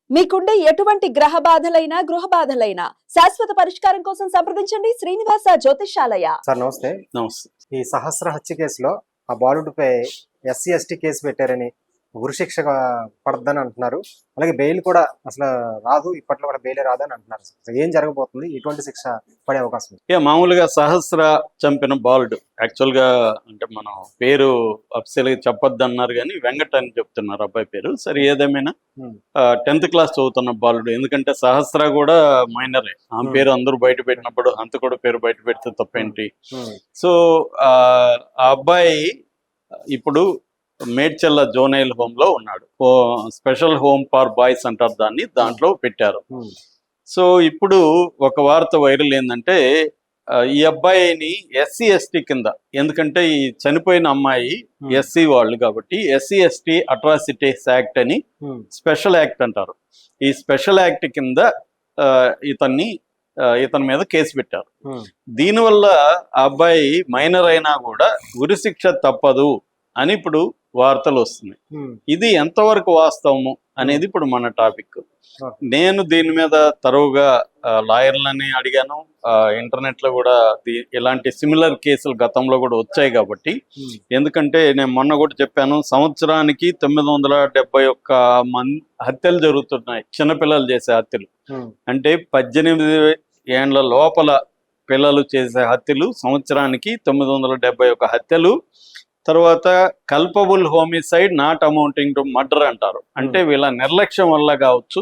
మీకుండే ఎటువంటి గ్రహ బాధలైనా గృహ బాధలైనా శాశ్వత పరిష్కారం కోసం సంప్రదించండి శ్రీనివాస జ్యోతిషాలయ. సార్ నమస్తే. నమస్తే. ఈ సహస్ర హత్య కేసులో ఆ బాలుడిపై ఎస్సీ ఎస్టీ కేసు పెట్టారని ఉరిశిక్ష పడద్దని అంటున్నారు. అలాగే బెయిల్ కూడా అసలు రాదు, ఇప్పట్లో కూడా బెయిల్ రాదని అంటున్నారు. ఏం జరగబోతుంది, ఎటువంటి శిక్ష పడే అవకాశం ఉంది? మామూలుగా సహస్ర చంపిన బాలుడు యాక్చువల్ గా అంటే మనం పేరు అఫీషియల్ గా చెప్పొద్దు అన్నారు కానీ వెంకట్ అని చెప్తున్నారు అబ్బాయి పేరు. సరే ఏదేమైనా 10th క్లాస్ చదువుతున్న బాలుడు. ఎందుకంటే సహస్ర కూడా మైనరే. ఆమె పేరు అందరూ బయట పెట్టినప్పుడు అంత కూడా పేరు బయట పెడితే తప్పేంటి. సో ఆ అబ్బాయి ఇప్పుడు మేడ్చల్ల జోనైల్ హోమ్ లో ఉన్నాడు. స్పెషల్ హోమ్ ఫర్ బాయ్స్ అంటారు దాన్ని, దాంట్లో పెట్టారు. సో ఇప్పుడు ఒక వార్త వైరల్ ఏంటంటే ఈ అబ్బాయిని ఎస్సీ ఎస్టీ కింద, ఎందుకంటే ఈ చనిపోయిన అమ్మాయి ఎస్సీ వాళ్ళు కాబట్టి ఎస్సీ ఎస్టీ అట్రాసిటీస్ యాక్ట్ అని స్పెషల్ యాక్ట్ అంటారు. ఈ స్పెషల్ యాక్ట్ కింద ఇతని మీద కేసు పెట్టారు. దీనివల్ల ఆ అబ్బాయి మైనర్ అయినా కూడా ఉరిశిక్ష తప్పదు అని ఇప్పుడు వార్తలు వస్తున్నాయి. ఇది ఎంతవరకు వాస్తవము అనేది ఇప్పుడు మన టాపిక్. నేను దీని మీద తరువుగా లాయర్లని అడిగాను. ఇంటర్నెట్ లో కూడా ఇలాంటి సిమిలర్ కేసులు గతంలో కూడా వచ్చాయి కాబట్టి, ఎందుకంటే నేను మొన్న కూడా చెప్పాను, సంవత్సరానికి 971 హత్యలు జరుగుతున్నాయి. చిన్నపిల్లలు చేసే హత్యలు అంటే 18 ఏళ్ల లోపల పిల్లలు చేసే హత్యలు సంవత్సరానికి 971 హత్యలు. తర్వాత culpable homicide not amounting to murder అంటారు. అంటే వీళ్ళ నిర్లక్ష్యం వల్ల కావచ్చు,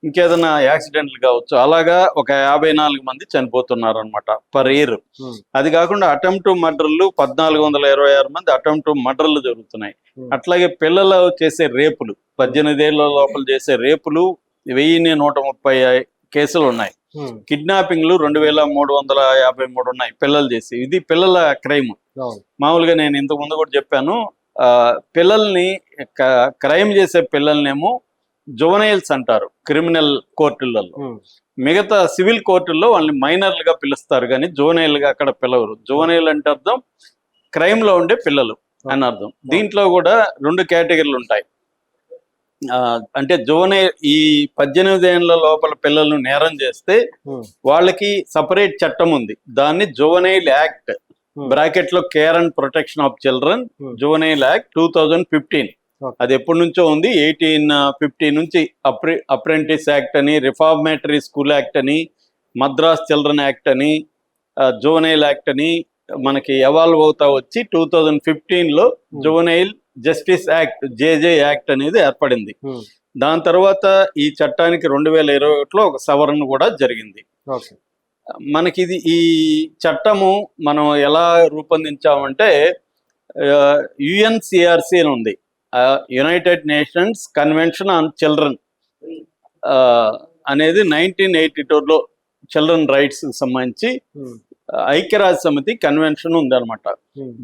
ఇంకేదైనా యాక్సిడెంట్లు కావచ్చు, అలాగా ఒక 54 మంది చనిపోతున్నారు అనమాట పర్ ఇయర్. అది కాకుండా అటెంప్ట్ మర్డర్లు 1426 మంది అటెంప్ట్ మర్డర్లు జరుగుతున్నాయి. అట్లాగే పిల్లలు చేసే రేపులు, 18 ఏళ్ల లోపల చేసే రేపులు 1130 కేసులు ఉన్నాయి. కిడ్నాపింగ్లు 2353 ఉన్నాయి పిల్లలు చేసి. ఇది పిల్లల క్రైమ్. మామూలుగా నేను ఇంతకు ముందు కూడా చెప్పాను, పిల్లల్ని క్రైమ్ చేసే పిల్లల్నేమో జువనైల్స్ అంటారు క్రిమినల్ కోర్టులలో. మిగతా సివిల్ కోర్టుల్లో వాళ్ళని మైనర్లుగా పిలుస్తారు కానీ జువనైల్గా అక్కడ పిలవరు. జువనైల్ అంటే అర్థం క్రైమ్ లో ఉండే పిల్లలు అని అర్థం. దీంట్లో కూడా 2 కేటగిరీలు ఉంటాయి. అంటే జువనైల్ ఈ 18 ఏళ్ల లోపల పిల్లలను నేరం చేస్తే వాళ్ళకి సపరేట్ చట్టం ఉంది. దాన్ని జువనైల్ యాక్ట్ బ్రాకెట్ లో care and protection of children juvenile act 2015. అది ఎప్పటి నుంచో ఉంది. 1850 నుంచి అప్రెంటిస్ యాక్ట్ అని, రిఫార్మేటరీ స్కూల్ యాక్ట్ అని, మద్రాస్ చిల్డ్రన్ యాక్ట్ అని, జువనైల్ యాక్ట్ అని మనకి ఎవాల్వ్ అవుతా వచ్చి 2015లో జువనైల్ జస్టిస్ యాక్ట్ జేజే యాక్ట్ అనేది ఏర్పడింది. దాని తర్వాత ఈ చట్టానికి 2021లో ఒక సవరణ కూడా జరిగింది. మనకి ఈ చట్టము మనం ఎలా రూపొందించామంటే యుఎన్సిఆర్సి అని ఉంది, United nations convention on children అనేది 1982లో చిల్డ్రన్ రైట్స్ సంబంధించి ఐక్యరాజ్య సమితి కన్వెన్షన్ ఉందన్నమాట.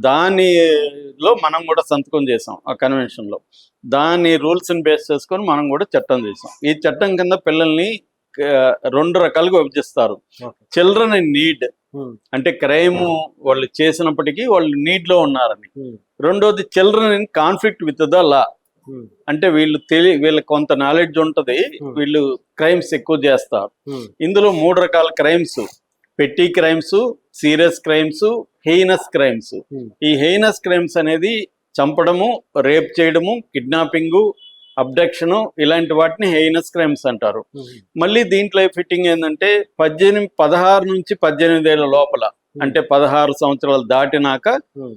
దానిలో మనం కూడా సంతకం చేసాం. ఆ కన్వెన్షన్ లో దాని రూల్స్ ని బేస్ చేసుకొని మనం కూడా చట్టం చేసాం. ఈ చట్టం కింద పిల్లల్ని 2 రకాలుగా విభజిస్తారు. చిల్డ్రన్ ఇన్ నీడ్ అంటే క్రైమ్ వాళ్ళు చేసినప్పటికీ వాళ్ళు నీడ్ లో ఉన్నారని. రెండోది children in conflict with the law అంటే వీళ్ళకి కొంత నాలెడ్జ్ ఉంటది, వీళ్ళు క్రైమ్స్ ఎక్కువ చేస్తారు. ఇందులో 3 రకాల క్రైమ్స్: పెట్టి క్రైమ్స్, సీరియస్ క్రైమ్స్, హెయినస్ క్రైమ్స్. ఈ హెయినస్ క్రైమ్స్ అనేది చంపడము, రేప్ చేయడము, కిడ్నాపింగు, అబ్డక్షను, ఇలాంటి వాటిని హెయినస్ క్రైమ్స్ అంటారు. మళ్ళీ దీంట్లో ఫిట్టింగ్ ఏంటంటే 16 నుంచి 18 ఏళ్ల లోపల, అంటే 16 సంవత్సరాలు దాటినాక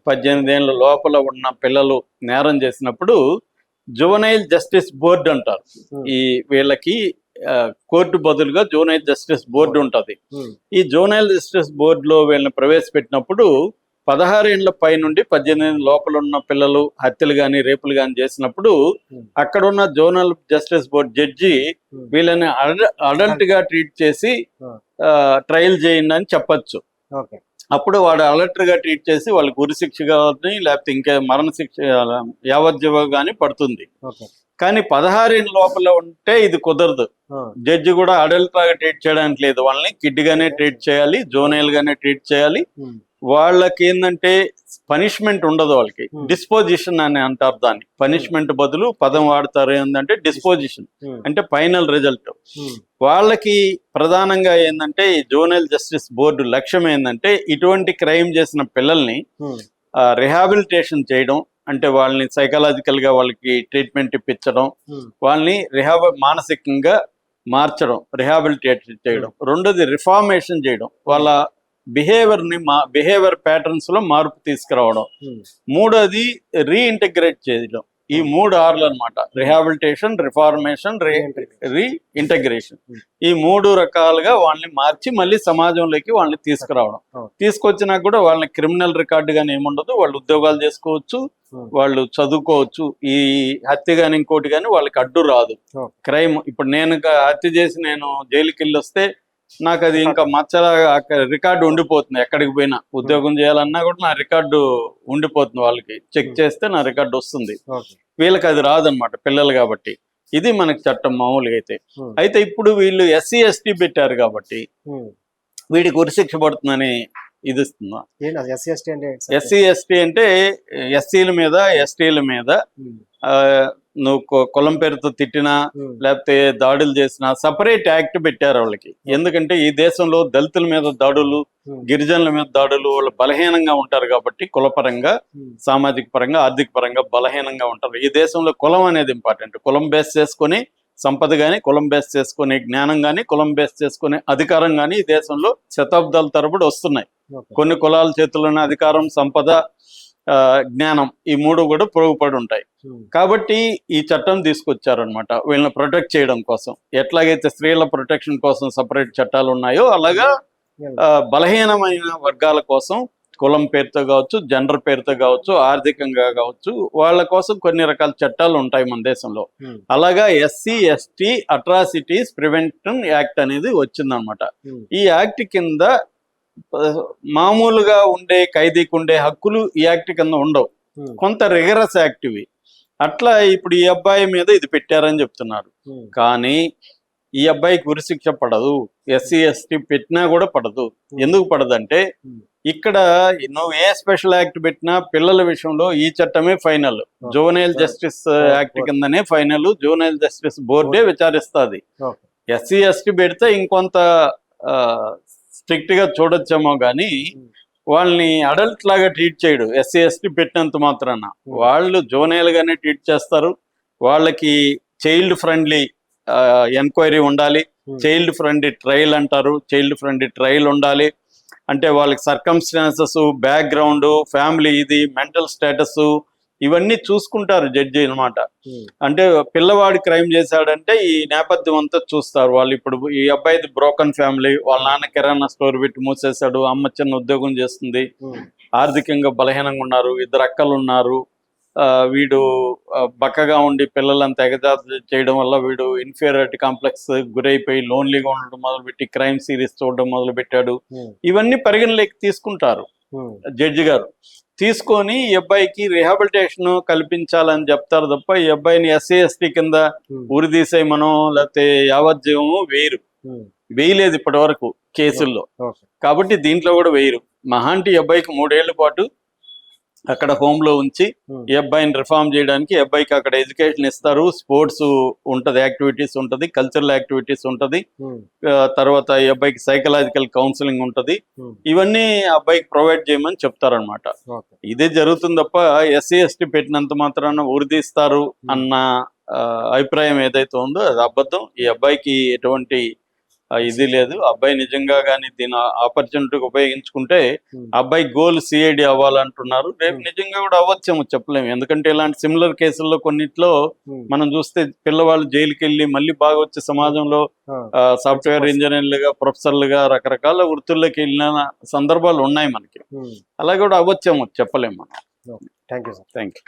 18 ఏళ్ల లోపల ఉన్న పిల్లలు నేరం చేసినప్పుడు జువనైల్ జస్టిస్ బోర్డు అంటారు. ఈ వీళ్ళకి కోర్టు బదులుగా జువనైల్ జస్టిస్ బోర్డు ఉంటది. ఈ జువనైల్ జస్టిస్ బోర్డులో వీళ్ళని ప్రవేశపెట్టినప్పుడు 16 ఏళ్ల పై నుండి 18 లోపల ఉన్న పిల్లలు హత్యలు కానీ రేపులు కానీ చేసినప్పుడు అక్కడ ఉన్న జోనల్ జస్టిస్ బోర్డు జడ్జి వీళ్ళని అడల్ట్ గా ట్రీట్ చేసి ట్రయల్ చేయండి అని చెప్పచ్చు. అప్పుడు వాడు అలర్ట్ గా ట్రీట్ చేసి వాళ్ళకి ఉరిశిక్ష కానీ లేకపోతే ఇంకా మరణశిక్ష యావజ్జీవ కానీ పడుతుంది. కానీ 16 ఏళ్ళ లోపల ఉంటే ఇది కుదరదు. జడ్జి కూడా అడల్ట్ లాగా ట్రీట్ చేయడానికి లేదు, వాళ్ళని కిడ్ గానే ట్రీట్ చేయాలి, జోనైల్ గానే ట్రీట్ చేయాలి. వాళ్ళకి ఏంటంటే పనిష్మెంట్ ఉండదు, వాళ్ళకి Hmm. డిస్పోజిషన్ అని అంటారు దాన్ని. పనిష్మెంట్ బదులు పదం వాడతారు ఏంటంటే డిస్పోజిషన్, అంటే ఫైనల్ రిజల్ట్. వాళ్ళకి ప్రధానంగా ఏంటంటే ఈ జోనల్ జస్టిస్ బోర్డు లక్ష్యం ఏంటంటే ఇటువంటి క్రైమ్ చేసిన పిల్లల్ని రిహాబిలిటేషన్ చేయడం, అంటే వాళ్ళని సైకలాజికల్ గా వాళ్ళకి ట్రీట్మెంట్ ఇప్పించడం, వాళ్ళని మానసికంగా మార్చడం, రిహాబిలిటేట్ చేయడం. రెండోది రిఫార్మేషన్ చేయడం, వాళ్ళ బిహేవియర్ ప్యాటర్న్స్ లో మార్పు తీసుకురావడం. మూడోది రీఇంటగ్రేట్ చేయడం. ఈ 3 R'లు అన్నమాట: రిహాబిలిటేషన్, రిఫార్మేషన్, రీఇంటగ్రేషన్. ఈ 3 రకాలుగా వాళ్ళని మార్చి మళ్ళీ సమాజంలోకి వాళ్ళని తీసుకురావడం. తీసుకొచ్చినా కూడా వాళ్ళని క్రిమినల్ రికార్డు గానీ ఏముండదు, వాళ్ళు ఉద్యోగాలు చేసుకోవచ్చు, వాళ్ళు చదువుకోవచ్చు. ఈ హత్య గాని ఇంకోటి కానీ వాళ్ళకి అడ్డు రాదు. క్రైమ్ ఇప్పుడు నేను హత్య చేసి నేను జైలుకి వెళ్ళి వస్తే నాకు అది ఇంకా మచ్చలాగా రికార్డు ఉండిపోతుంది. ఎక్కడికి పోయినా ఉద్యోగం చేయాలన్నా కూడా నా రికార్డు ఉండిపోతుంది. వాళ్ళకి చెక్ చేస్తే నా రికార్డు వస్తుంది. వీళ్ళకి అది రాదనమాట, పిల్లలు కాబట్టి. ఇది మనకి చట్టం మామూలుగా అయితే ఇప్పుడు వీళ్ళు SC ST పెట్టారు కాబట్టి వీడికి ఉరిశిక్ష పడుతుందని ఇది ఇస్తుందా? SC ST అంటే ఎస్సీల మీద STల మీద నువ్వు కులం పేరుతో తిట్టినా లేకపోతే దాడులు చేసినా సపరేట్ యాక్ట్ పెట్టారు వాళ్ళకి. ఎందుకంటే ఈ దేశంలో దళితుల మీద దాడులు, గిరిజనుల మీద దాడులు, వాళ్ళు బలహీనంగా ఉంటారు కాబట్టి, కులపరంగా, సామాజిక పరంగా, ఆర్థిక పరంగా బలహీనంగా ఉంటారు. ఈ దేశంలో కులం అనేది ఇంపార్టెంట్. కులం బేస్ చేసుకుని సంపద కానీ, కులం బేస్ చేసుకునే జ్ఞానం కానీ, కులం బేస్ చేసుకునే అధికారం కానీ ఈ దేశంలో శతాబ్దాల తరబడి వస్తున్నాయి. కొన్ని కులాల చేతుల్లోనే అధికారం, సంపద, జ్ఞానం, ఈ 3 కూడా పొరుగుపడి ఉంటాయి. కాబట్టి ఈ చట్టం తీసుకొచ్చారనమాట వీళ్ళని ప్రొటెక్ట్ చేయడం కోసం. ఎట్లాగైతే స్త్రీల ప్రొటెక్షన్ కోసం సపరేట్ చట్టాలు ఉన్నాయో అలాగా బలహీనమైన వర్గాల కోసం కులం పేరుతో కావచ్చు, జెండర్ పేరుతో కావచ్చు, ఆర్థికంగా కావచ్చు, వాళ్ళ కోసం కొన్ని రకాల చట్టాలు ఉంటాయి మన దేశంలో. అలాగా SC ST atrocities prevention act అనేది వచ్చిందనమాట. ఈ యాక్ట్ కింద మామూలుగా ఉండే ఖైదీకి ఉండే హక్కులు ఈ యాక్ట్ కింద ఉండవు, కొంత రిగరస్ యాక్ట్ ఇవి. అట్లా ఇప్పుడు ఈ అబ్బాయి మీద ఇది పెట్టారని చెప్తున్నారు. కానీ ఈ అబ్బాయికి ఉరిశిక్ష పడదు, SC ST పెట్టినా కూడా పడదు. ఎందుకు పడదంటే ఇక్కడ నువ్వు ఏ స్పెషల్ యాక్ట్ పెట్టినా పిల్లల విషయంలో ఈ చట్టమే ఫైనల్. జోనల్ జస్టిస్ యాక్ట్ కిందనే ఫైనల్. జోనల్ జస్టిస్ బోర్డే విచారిస్తుంది. SC ST పెడితే ఇంకొంత స్ట్రిక్ట్ గా చూడొచ్చేమో కానీ వాళ్ళని అడల్ట్ లాగా ట్రీట్ చేయడు. SC ST పెట్టినంత మాత్రాన వాళ్ళు జోనల్ గానే ట్రీట్ చేస్తారు. వాళ్ళకి చైల్డ్ ఫ్రెండ్లీ ఎంక్వైరీ ఉండాలి, చైల్డ్ ఫ్రెండ్లీ ట్రయల్ అంటారు. చైల్డ్ ఫ్రెండ్లీ ట్రయల్ ఉండాలి. అంటే వాళ్ళకి సర్కమ్స్టాన్సెస్, బ్యాక్గ్రౌండ్, ఫ్యామిలీ, ఇది మెంటల్ స్టేటస్, ఇవన్నీ చూసుకుంటారు జడ్జి అనమాట. అంటే పిల్లవాడి క్రైమ్ చేశాడంటే ఈ నేపథ్యం అంతా చూస్తారు వాళ్ళు. ఇప్పుడు ఈ అబ్బాయిది బ్రోకన్ ఫ్యామిలీ, వాళ్ళ నాన్న కిరాణా స్టోర్ పెట్టి మూసేశాడు, అమ్మ చిన్న ఉద్యోగం చేస్తుంది, ఆర్థికంగా బలహీనంగా ఉన్నారు, 2 అక్కలు ఉన్నారు, వీడు బక్కగా ఉండి పిల్లలంతా ఎగజాతి చేయడం వల్ల వీడు ఇన్ఫీరియారిటీ కాంప్లెక్స్ గురైపోయి లోన్లీగా ఉండడం మొదలుపెట్టి క్రైమ్ సిరీస్ చూడడం మొదలు పెట్టాడు. ఇవన్నీ పరిగణలోకి తీసుకుంటారు జడ్జి గారు. తీసుకొని ఈ అబ్బాయికి రిహాబిలిటేషన్ కల్పించాలని చెప్తారు తప్ప ఈ అబ్బాయిని SC ST కింద ఉరి తీసేయమనో లేకపోతే యావజ్జీవము వేయలేదు ఇప్పటి వరకు కేసుల్లో. కాబట్టి దీంట్లో కూడా వేయరు. మహాంటి ఈ అబ్బాయికి 3 ఏళ్ల పాటు అక్కడ హోమ్ లో ఉంచి ఈ అబ్బాయిని రిఫార్మ్ చేయడానికి ఈ అబ్బాయికి అక్కడ ఎడ్యుకేషన్ ఇస్తారు. స్పోర్ట్స్ ఉంటది, యాక్టివిటీస్ ఉంటది, కల్చరల్ యాక్టివిటీస్ ఉంటది, తర్వాత ఈ అబ్బాయికి సైకలాజికల్ కౌన్సిలింగ్ ఉంటది. ఇవన్నీ అబ్బాయికి ప్రొవైడ్ చేయమని చెప్తారనమాట. ఇదే జరుగుతుంది తప్ప SC ST పెట్టినంత మాత్రాన ఉరిదీస్తారు అన్న అభిప్రాయం ఏదైతే ఉందో అది అబద్ధం. ఈ అబ్బాయికి ఎటువంటి ఇది లేదు. అబ్బాయి నిజంగా కానీ దీని ఆపర్చునిటీకి ఉపయోగించుకుంటే అబ్బాయి గోల్ CID అవ్వాలంటున్నారు. రేపు నిజంగా కూడా అవ్వచ్చేమో చెప్పలేము. ఎందుకంటే ఇలాంటి సిమిలర్ కేసుల్లో కొన్నిట్లో మనం చూస్తే పిల్లవాళ్ళు జైలుకి వెళ్ళి మళ్ళీ బాగా వచ్చే సమాజంలో సాఫ్ట్వేర్ ఇంజనీర్లుగా, ప్రొఫెసర్లుగా, రకరకాల వృత్తుల్లోకి వెళ్ళిన సందర్భాలు ఉన్నాయి మనకి. అలా కూడా అవ్వచ్చేమో చెప్పలేము మనం. Thank you.